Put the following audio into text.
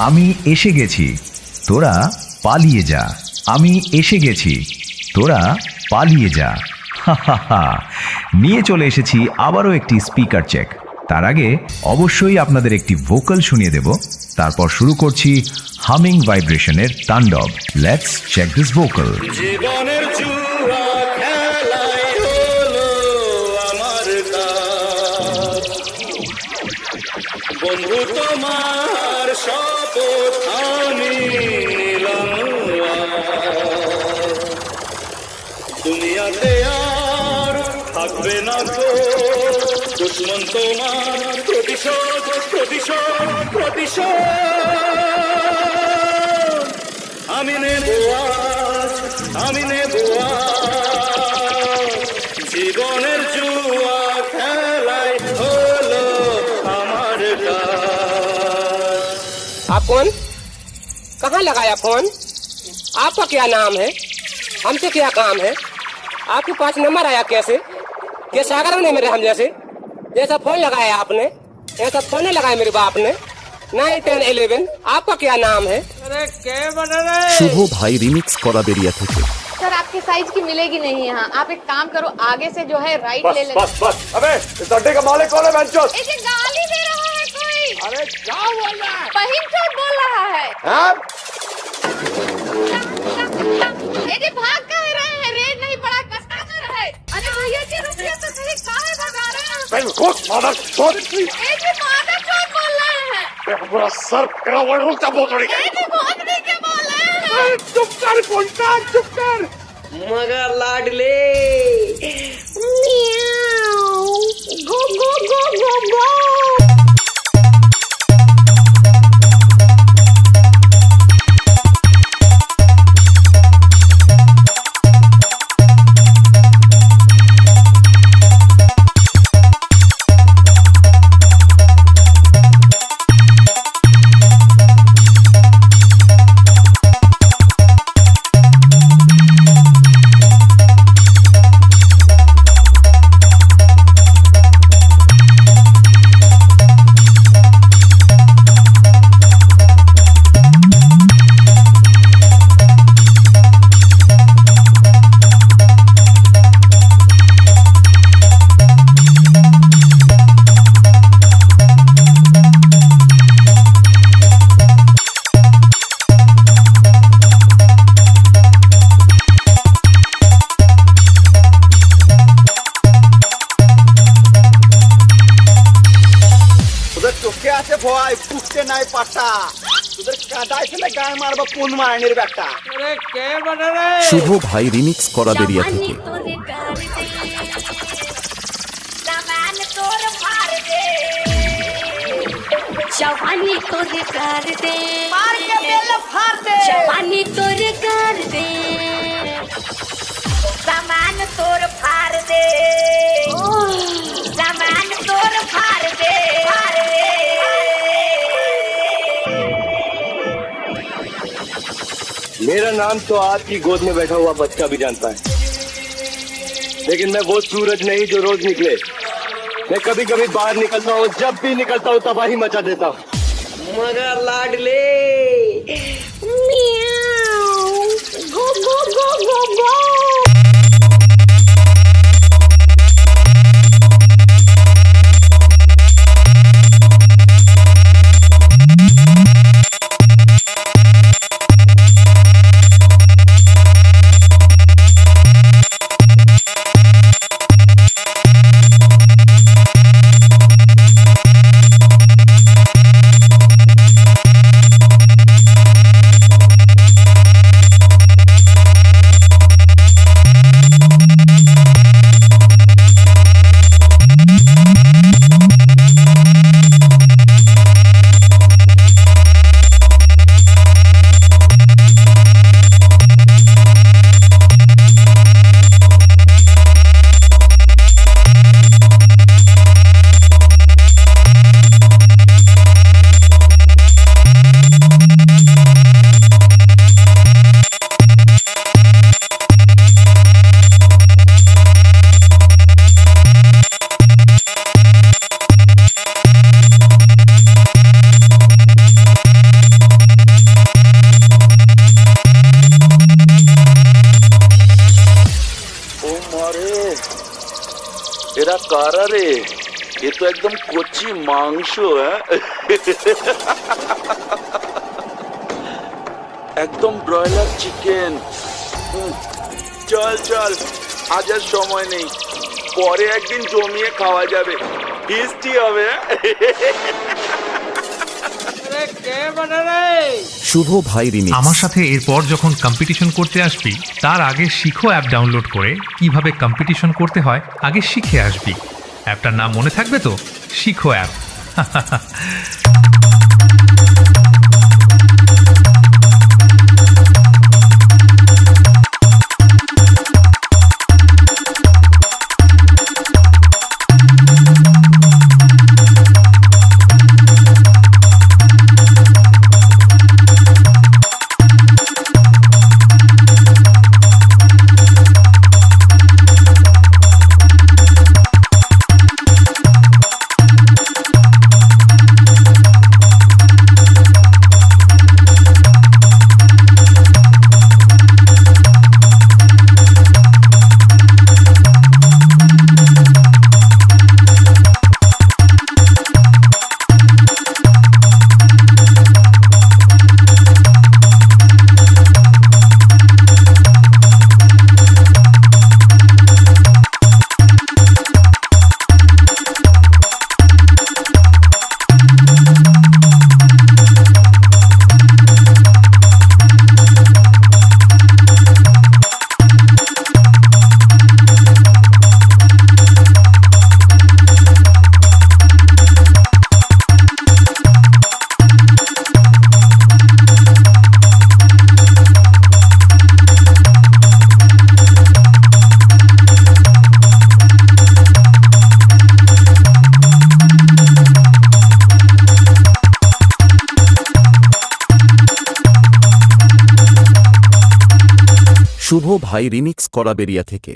আমি এসে গেছি, তোরা পালিয়ে যা। আমি এসে গেছি, তোরা পালিয়ে যা। নিয়ে চলে এসেছি আবারও একটি স্পিকার চেক। তার আগে অবশ্যই আপনাদের একটি ভোকাল শুনিয়ে দেব, তারপর শুরু করছি হামিং ভাইব্রেশনের তাণ্ডব। Let's check this vocal. জীবনের জুয়া খেলায় হলো আমার কাজ, বন্ধু তোমার শপথ আমি নিলাম আজ। দুনিয়াতে আর থাকবে না তো দুশ্মন তোমার, প্রতিশোধ প্রতিশোধ প্রতিশোধ আমি নেব আজ, আমি নেব আজ। জীবনের জুয়া খেলায় হলো আমার কাজ। आप कौन? कहाँ लगाया फोन? आपका क्या नाम है? हमसे क्या काम है? आपके पास नंबर आया कैसे? ये सागर में नहीं मेरे हम जैसे जैसा फोन लगाया आपने, ऐसा फोन नहीं लगाया मेरे बाप ने। 9, 10, 11 आपका क्या नाम है? अरे क्या बना रहे? শুভ ভাই রিমিক্স করা বেরিয়া থেকে। सर आपके साइज की मिलेगी नहीं यहाँ। आप एक काम करो, आगे से जो है राइट ले ले। बस बस, अबे इस अड्डे का मालिक कौन है बहनचोद? ये गाली दे रहा है कोई। अरे क्या बोल रहा है? बहिनचोद बोल रहा है। हाँ? ये भाग कह रहे हैं, रेड नहीं पड़ा कस्टमर है। अरे भैया जी रुकिए तो सही, काहे भगा रहे हैं? बिल्कुल मादर चोद। ये जी मादर चोद बोल रहे हैं। पूरा सर तेरा वर्ड रुकता बहुत बड़ी। ये जी बहुत नहीं के बोल रहे हैं। चुप कर कुंटा, चुप कर। मगर लाडले गो गो गो गो गो। শুভ ভাই রিমিক্স করা বেরিয়া থেকে। जवानी तोरे कर दे, मार के बेल फाड़ दे, जवानी तोरे कर दे, सामान तोर फाड़ दे, सामान तोर फाड़ दे, फाड़ दे। मेरा नाम तो आपकी गोद में बैठा हुआ बच्चा भी जानता है, लेकिन मैं वो सूरज नहीं जो रोज निकले। मैं कभी कभी बाहर निकलता हूँ, जब भी निकलता हूँ तबाही मचा देता हूँ। मगर लाडले गो गो गो गो गो। বাড়া রে, এ তো একদম কচি মাংস। একদম ব্রয়লার চিকেন। চল চল, আজ আর সময় নেই, পরে একদিন জমিয়ে খাওয়া যাবে, টেস্টি হবে। শুভ ভাই রিমিক্স। আমার সাথে এরপর যখন কম্পিটিশন করতে আসবি তার আগে শিখো অ্যাপ ডাউনলোড করে কিভাবে কম্পিটিশন করতে হয় আগে শিখে আসবি। অ্যাপটার নাম মনে থাকবে তো? শিখো অ্যাপ। শুভ ভাই রিমিক্স করা বেরিয়া থেকে।